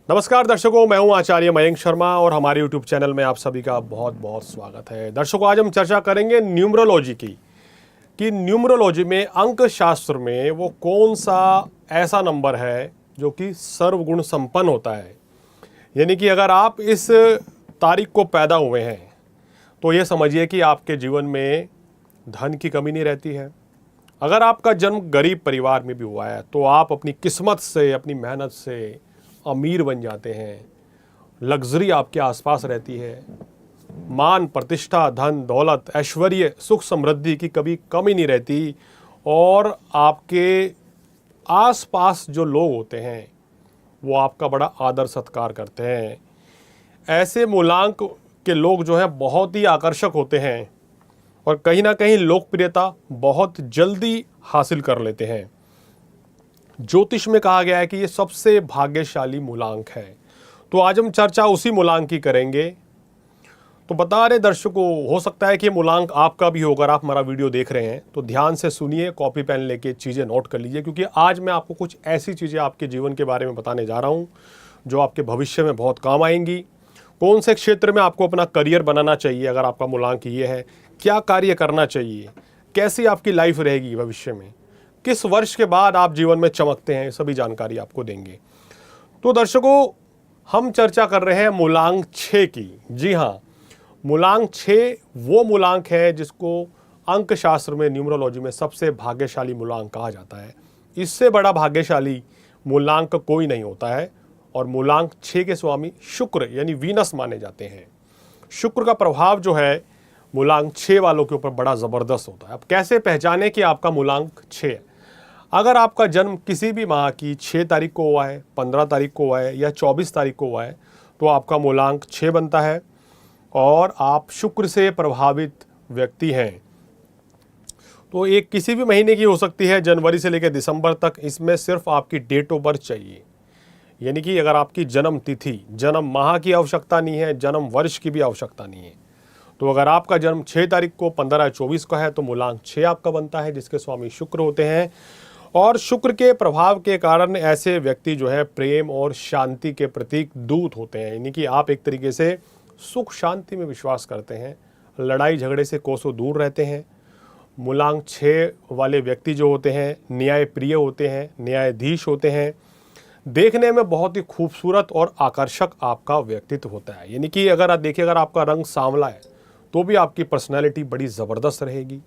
नमस्कार दर्शकों, मैं हूं आचार्य मयंक शर्मा और हमारे YouTube चैनल में आप सभी का बहुत बहुत स्वागत है। दर्शकों, आज हम चर्चा करेंगे न्यूमरोलॉजी की कि न्यूमरोलॉजी में अंक शास्त्र में वो कौन सा ऐसा नंबर है जो कि सर्वगुण संपन्न होता है। यानी कि अगर आप इस तारीख को पैदा हुए हैं तो ये समझिए कि आपके जीवन में धन की कमी नहीं रहती है। अगर आपका जन्म गरीब परिवार में भी हुआ है तो आप अपनी किस्मत से, अपनी मेहनत से अमीर बन जाते हैं। लग्जरी आपके आसपास रहती है। मान प्रतिष्ठा, धन दौलत, ऐश्वर्य, सुख समृद्धि की कभी कमी नहीं रहती। और आपके आसपास जो लोग होते हैं वो आपका बड़ा आदर सत्कार करते हैं। ऐसे मूलांक के लोग जो हैं बहुत ही आकर्षक होते हैं और कहीं ना कहीं लोकप्रियता बहुत जल्दी हासिल कर लेते हैं। ज्योतिष में कहा गया है कि ये सबसे भाग्यशाली मूलांक है। तो आज हम चर्चा उसी मूलांक की करेंगे। तो बता रहे दर्शकों, हो सकता है कि मूलांक आपका भी हो। अगर आप हमारा वीडियो देख रहे हैं तो ध्यान से सुनिए, कॉपी पेन लेके चीज़ें नोट कर लीजिए, क्योंकि आज मैं आपको कुछ ऐसी चीज़ें आपके जीवन के बारे में बताने जा रहा हूँ जो आपके भविष्य में बहुत काम आएंगी। कौन से क्षेत्र में आपको अपना करियर बनाना चाहिए अगर आपका मूलांक ये है, क्या कार्य करना चाहिए, कैसी आपकी लाइफ रहेगी भविष्य में, किस वर्ष के बाद आप जीवन में चमकते हैं, सभी जानकारी आपको देंगे। तो दर्शकों, हम चर्चा कर रहे हैं मूलांक 6 की। जी हाँ, मूलांक 6 वो मूलांक है जिसको अंक शास्त्र में, न्यूमरोलॉजी में सबसे भाग्यशाली मूलांक कहा जाता है। इससे बड़ा भाग्यशाली मूलांक कोई नहीं होता है। और मूलांक 6 के स्वामी शुक्र यानी वीनस माने जाते हैं। शुक्र का प्रभाव जो है मूलांक 6 वालों के ऊपर बड़ा ज़बरदस्त होता है। अब कैसे पहचाने कि आपका मूलांक 6 है? अगर आपका जन्म किसी भी माह की 6 तारीख को हुआ है, 15 तारीख को हुआ है या 24 तारीख को हुआ है तो आपका मूलांक 6 बनता है और आप शुक्र से प्रभावित व्यक्ति हैं। तो एक किसी भी महीने की हो सकती है, जनवरी से लेकर दिसंबर तक। इसमें सिर्फ आपकी डेट ऑफ बर्थ चाहिए। यानी कि अगर आपकी जन्म तिथि, जन्म माह की आवश्यकता नहीं है, जन्म वर्ष की भी आवश्यकता नहीं है। तो अगर आपका जन्म 6 तारीख को, 15 या 24 का है तो मूलांक 6 आपका बनता है, जिसके स्वामी शुक्र होते हैं। और शुक्र के प्रभाव के कारण ऐसे व्यक्ति जो है प्रेम और शांति के प्रतीक दूत होते हैं। यानी कि आप एक तरीके से सुख शांति में विश्वास करते हैं, लड़ाई झगड़े से कोसों दूर रहते हैं। मूलांक 6 वाले व्यक्ति जो होते हैं न्याय प्रिय होते हैं, न्यायाधीश होते हैं। देखने में बहुत ही खूबसूरत और आकर्षक आपका व्यक्तित्व होता है। यानी कि अगर आप देखिए, अगर आपका रंग सांवला है तो भी आपकी पर्सनैलिटी बड़ी ज़बरदस्त रहेगी।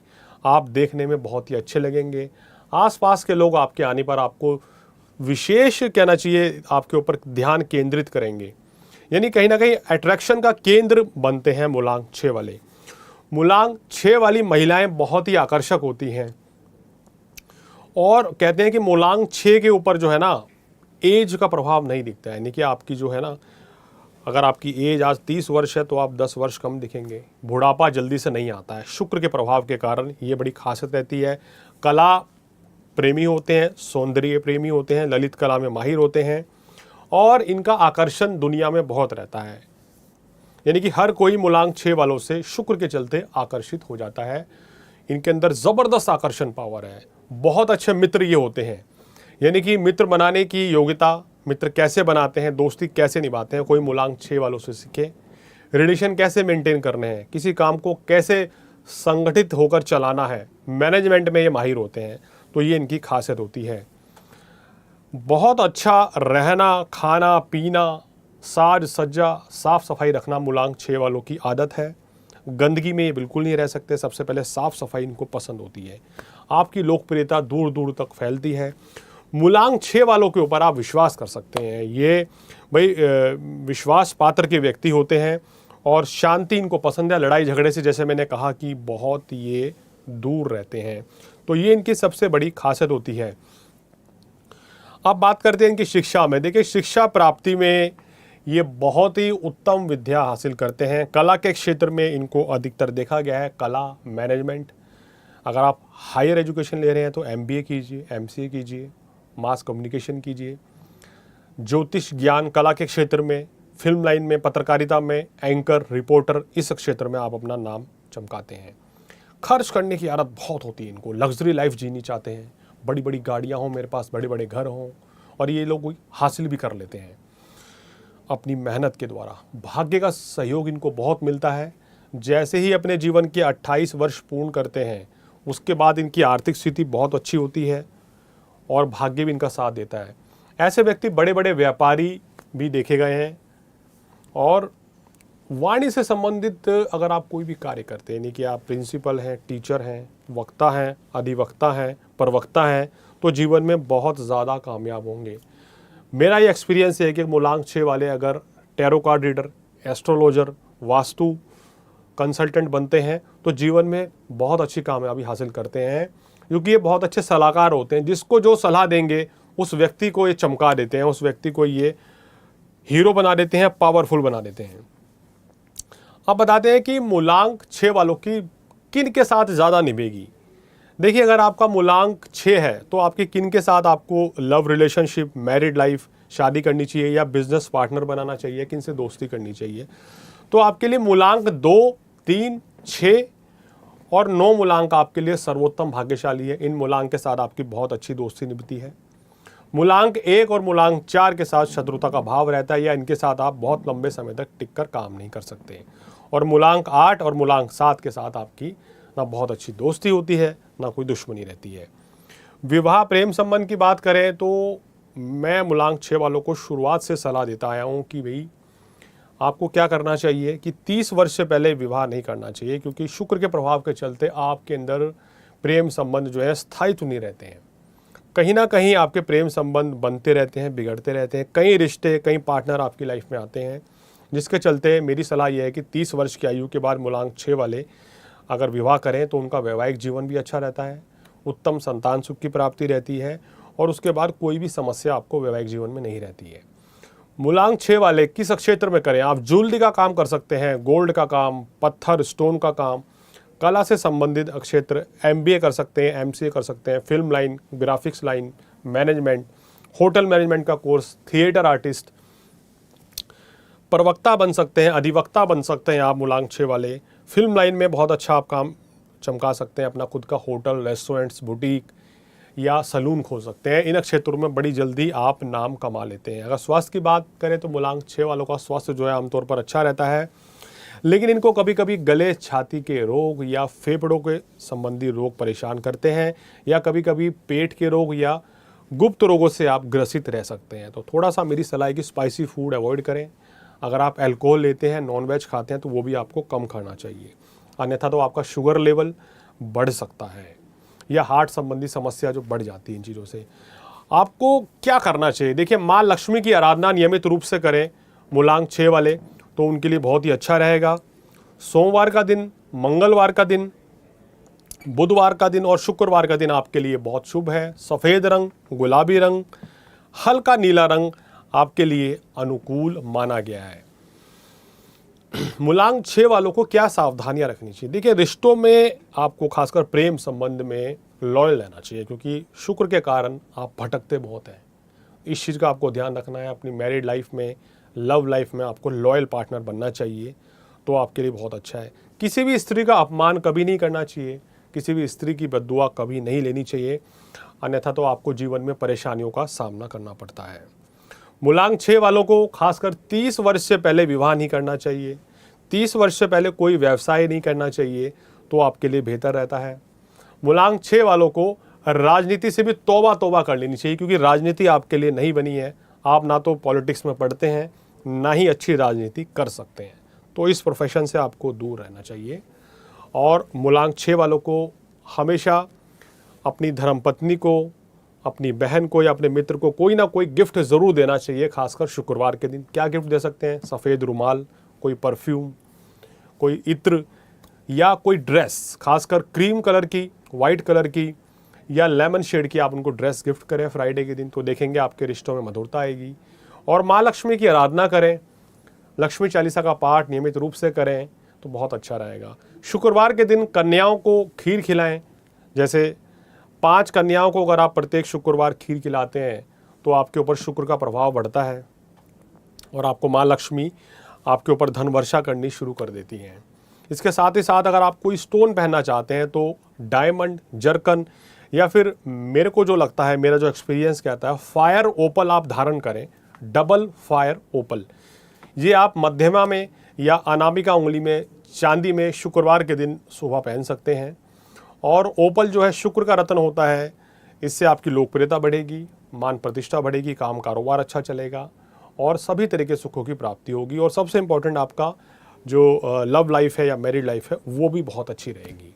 आप देखने में बहुत ही अच्छे लगेंगे। आसपास के लोग आपके आने पर आपको विशेष कहना चाहिए, आपके ऊपर ध्यान केंद्रित करेंगे। यानी कहीं ना कहीं अट्रैक्शन का केंद्र बनते हैं मूलांक 6 वाले। मूलांक 6 वाली महिलाएं बहुत ही आकर्षक होती हैं। और कहते हैं कि मूलांक 6 के ऊपर जो है ना, एज का प्रभाव नहीं दिखता है। यानी कि आपकी जो है ना, अगर आपकी एज आज 30 वर्ष है तो आप 10 वर्ष कम दिखेंगे। बुढ़ापा जल्दी से नहीं आता है। शुक्र के प्रभाव के कारण ये बड़ी खासियत रहती है। कला प्रेमी होते हैं, सौंदर्य प्रेमी होते हैं, ललित कला में माहिर होते हैं और इनका आकर्षण दुनिया में बहुत रहता है। यानी कि हर कोई मूलांक 6 वालों से शुक्र के चलते आकर्षित हो जाता है। इनके अंदर ज़बरदस्त आकर्षण पावर है। बहुत अच्छे मित्र ये होते हैं। यानी कि मित्र बनाने की योग्यता, मित्र कैसे बनाते हैं, दोस्ती कैसे निभाते हैं, कोई मूलांक 6 वालों से सीखे। रिलेशन कैसे मेंटेन करने हैं, किसी काम को कैसे संगठित होकर चलाना है, मैनेजमेंट में ये माहिर होते हैं। तो ये इनकी खासियत होती है। बहुत अच्छा रहना, खाना पीना, साज सज्जा, साफ सफाई रखना मूलांक 6 वालों की आदत है। गंदगी में ये बिल्कुल नहीं रह सकते। सबसे पहले साफ सफाई इनको पसंद होती है। आपकी लोकप्रियता दूर दूर तक फैलती है। मूलांक 6 वालों के ऊपर आप विश्वास कर सकते हैं। ये भाई विश्वास पात्र के व्यक्ति होते हैं और शांति इनको पसंद है। लड़ाई झगड़े से, जैसे मैंने कहा, कि बहुत ये दूर रहते हैं। तो ये इनकी सबसे बड़ी खासियत होती है। अब बात करते हैं इनकी शिक्षा में। देखिए, शिक्षा प्राप्ति में ये बहुत ही उत्तम विद्या हासिल करते हैं। कला के क्षेत्र में इनको अधिकतर देखा गया है। कला, मैनेजमेंट, अगर आप हायर एजुकेशन ले रहे हैं तो MBA कीजिए, MCA कीजिए, मास कम्युनिकेशन कीजिए। ज्योतिष ज्ञान कला के क्षेत्र में, फिल्म लाइन में, पत्रकारिता में, एंकर, रिपोर्टर, इस क्षेत्र में आप अपना नाम चमकाते हैं। खर्च करने की आदत बहुत होती है इनको। लग्जरी लाइफ जीनी चाहते हैं। बड़ी बड़ी गाड़ियाँ हों मेरे पास, बड़े बड़े घर हों, और ये लोग हासिल भी कर लेते हैं। अपनी मेहनत के द्वारा। भाग्य का सहयोग इनको बहुत मिलता है। जैसे ही अपने जीवन के 28 वर्ष पूर्ण करते हैं उसके बाद इनकी आर्थिक स्थिति बहुत अच्छी होती है और भाग्य भी इनका साथ देता है। ऐसे व्यक्ति बड़े बड़े व्यापारी भी देखे गए हैं। और वाणी से संबंधित अगर आप कोई भी कार्य करते हैं, यानी कि आप प्रिंसिपल हैं, टीचर हैं, वक्ता हैं, अधिवक्ता हैं, प्रवक्ता हैं, तो जीवन में बहुत ज़्यादा कामयाब होंगे। मेरा ये एक्सपीरियंस है कि मूलांक 6 वाले अगर tarot card reader, astrologer, vastu consultant बनते हैं तो जीवन में बहुत अच्छी कामयाबी हासिल करते हैं, क्योंकि ये बहुत अच्छे सलाहकार होते हैं। जिसको जो सलाह देंगे उस व्यक्ति को ये चमका देते हैं, उस व्यक्ति को ये हीरो बना देते हैं, पावरफुल बना देते हैं। अब बताते हैं कि मूलांक 6 वालों की किन के साथ ज़्यादा निभेगी। देखिए, अगर आपका मूलांक 6 है तो आपके किन के साथ आपको लव रिलेशनशिप, मैरिड लाइफ, शादी करनी चाहिए या बिजनेस पार्टनर बनाना चाहिए, किन से दोस्ती करनी चाहिए। तो आपके लिए मूलांक 2, 3, 6 और 9 मूलांक आपके लिए सर्वोत्तम भाग्यशाली है। इन मूलांक के साथ आपकी बहुत अच्छी दोस्ती निभती है। मूलांक 1 और मूलांक 4 के साथ शत्रुता का भाव रहता है या इनके साथ आप बहुत लंबे समय तक टिककर काम नहीं कर सकते। और मूलांक 8 और मूलांक 7 के साथ आपकी ना बहुत अच्छी दोस्ती होती है, ना कोई दुश्मनी रहती है। विवाह प्रेम संबंध की बात करें तो मैं मूलांक 6 वालों को शुरुआत से सलाह देता आया हूँ कि भाई आपको क्या करना चाहिए कि 30 वर्ष से पहले विवाह नहीं करना चाहिए, क्योंकि शुक्र के प्रभाव के चलते आपके अंदर प्रेम संबंध जो है स्थायित्व नहीं रहते हैं। कहीं ना कहीं आपके प्रेम संबंध बनते रहते हैं, बिगड़ते रहते हैं। कई रिश्ते, कई पार्टनर आपकी लाइफ में आते हैं, जिसके चलते मेरी सलाह यह है कि 30 वर्ष की आयु के बाद मूलांक 6 वाले अगर विवाह करें तो उनका वैवाहिक जीवन भी अच्छा रहता है, उत्तम संतान सुख की प्राप्ति रहती है और उसके बाद कोई भी समस्या आपको वैवाहिक जीवन में नहीं रहती है। मूलांक 6 वाले किस क्षेत्र में करें? आप ज्वेलरी का काम कर सकते हैं, गोल्ड का काम, पत्थर स्टोन का काम, कला से संबंधित क्षेत्र, MBA कर सकते हैं, MCA कर सकते हैं, film line, graphics line, management, hotel management का कोर्स, थिएटर आर्टिस्ट, प्रवक्ता बन सकते हैं, अधिवक्ता बन सकते हैं आप मूलांक 6 वाले। फिल्म लाइन में बहुत अच्छा आप काम चमका सकते हैं, अपना खुद का होटल, रेस्टोरेंट्स, बुटीक या सलून खोल सकते हैं। इन क्षेत्रों में बड़ी जल्दी आप नाम कमा लेते हैं। अगर स्वास्थ्य की बात करें तो मूलांक 6 वालों का स्वास्थ्य जो है आमतौर पर अच्छा रहता है, लेकिन इनको कभी कभी गले, छाती के रोग या फेफड़ों के संबंधी रोग परेशान करते हैं, या कभी कभी पेट के रोग या गुप्त रोगों से आप ग्रसित रह सकते हैं। तो थोड़ा सा मेरी सलाह है कि स्पाइसी फूड अवॉइड करें। अगर आप अल्कोहल लेते हैं, नॉन वेज खाते हैं तो वो भी आपको कम खाना चाहिए, अन्यथा तो आपका शुगर लेवल बढ़ सकता है या हार्ट संबंधी समस्या जो बढ़ जाती है इन चीज़ों से। आपको क्या करना चाहिए? देखिए, माँ लक्ष्मी की आराधना नियमित रूप से करें मूलांक 6 वाले, तो उनके लिए बहुत ही अच्छा रहेगा। सोमवार का दिन, मंगलवार का दिन, बुधवार का दिन और शुक्रवार का दिन आपके लिए बहुत शुभ है। सफ़ेद रंग, गुलाबी रंग, हल्का नीला रंग आपके लिए अनुकूल माना गया है। मूलांक 6 वालों को क्या सावधानियां रखनी चाहिए? देखिए, रिश्तों में आपको खासकर प्रेम संबंध में लॉयल रहना चाहिए, क्योंकि शुक्र के कारण आप भटकते बहुत हैं। इस चीज़ का आपको ध्यान रखना है। अपनी मैरिड लाइफ में, लव लाइफ में आपको लॉयल पार्टनर बनना चाहिए, तो आपके लिए बहुत अच्छा है। किसी भी स्त्री का अपमान कभी नहीं करना चाहिए, किसी भी स्त्री की बद्दुआ कभी नहीं लेनी चाहिए, अन्यथा तो आपको जीवन में परेशानियों का सामना करना पड़ता है। मूलांक 6 वालों को खासकर 30 वर्ष से पहले विवाह नहीं करना चाहिए, 30 वर्ष से पहले कोई व्यवसाय नहीं करना चाहिए, तो आपके लिए बेहतर रहता है। मूलांक 6 वालों को राजनीति से भी तौबा तौबा कर लेनी चाहिए, क्योंकि राजनीति आपके लिए नहीं बनी है। आप ना तो पॉलिटिक्स में पढ़ते हैं, ना ही अच्छी राजनीति कर सकते हैं, तो इस प्रोफेशन से आपको दूर रहना चाहिए। और मूलांक 6 वालों को हमेशा अपनी धर्मपत्नी को, अपनी बहन को या अपने मित्र को कोई ना कोई गिफ्ट ज़रूर देना चाहिए, खासकर शुक्रवार के दिन। क्या गिफ्ट दे सकते हैं? सफ़ेद रुमाल, कोई परफ्यूम, कोई इत्र या कोई ड्रेस, खासकर क्रीम कलर की, वाइट कलर की या लेमन शेड की आप उनको ड्रेस गिफ्ट करें फ्राइडे के दिन, तो देखेंगे आपके रिश्तों में मधुरता आएगी। और माँ लक्ष्मी की आराधना करें, लक्ष्मी चालीसा का पाठ नियमित रूप से करें तो बहुत अच्छा रहेगा। शुक्रवार के दिन कन्याओं को खीर खिलाएं। जैसे 5 कन्याओं को अगर आप प्रत्येक शुक्रवार खीर खिलाते हैं तो आपके ऊपर शुक्र का प्रभाव बढ़ता है और आपको माँ लक्ष्मी आपके ऊपर धन वर्षा करनी शुरू कर देती हैं। इसके साथ ही साथ अगर आप कोई स्टोन पहनना चाहते हैं तो डायमंड, जरकन या फिर मेरे को जो लगता है, मेरा जो एक्सपीरियंस कहता है, फायर ओपल आप धारण करें। डबल फायर ओपल, ये आप मध्यमा में या अनामिका उंगली में चांदी में शुक्रवार के दिन सुबह पहन सकते हैं। और ओपल जो है शुक्र का रत्न होता है, इससे आपकी लोकप्रियता बढ़ेगी, मान प्रतिष्ठा बढ़ेगी, काम कारोबार अच्छा चलेगा और सभी तरह के सुखों की प्राप्ति होगी। और सबसे इम्पोर्टेंट आपका जो लव लाइफ है या मैरिड लाइफ है वो भी बहुत अच्छी रहेगी।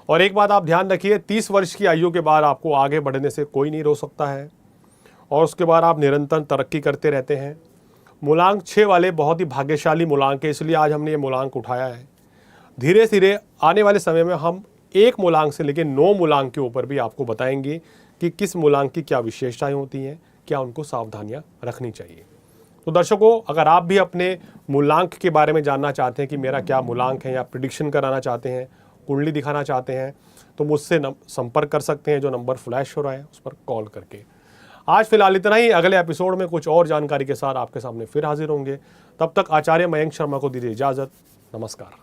और एक बात आप ध्यान रखिए, 30 वर्ष की आयु के बाद आपको आगे बढ़ने से कोई नहीं रोक सकता है और उसके बाद आप निरंतर तरक्की करते रहते हैं। मूलांक 6 वाले बहुत ही भाग्यशाली मूलांक है, इसलिए आज हमने ये मूलांक उठाया है। धीरे धीरे आने वाले समय में हम 1 मूलांक से लेकर 9 मूलांक के ऊपर भी आपको बताएंगे कि किस मूलांक की क्या विशेषताएं होती हैं, क्या उनको सावधानियां रखनी चाहिए। तो दर्शकों, अगर आप भी अपने मूलांक के बारे में जानना चाहते हैं कि मेरा क्या मूलांक है या प्रिडिक्शन कराना चाहते हैं, कुंडली दिखाना चाहते हैं, तो मुझसे संपर्क कर सकते हैं। जो नंबर फ्लैश हो रहा है उस पर कॉल करके। आज फिलहाल इतना ही। अगले एपिसोड में कुछ और जानकारी के साथ आपके सामने फिर हाजिर होंगे। तब तक आचार्य मयंक शर्मा को दीजिए इजाज़त। नमस्कार।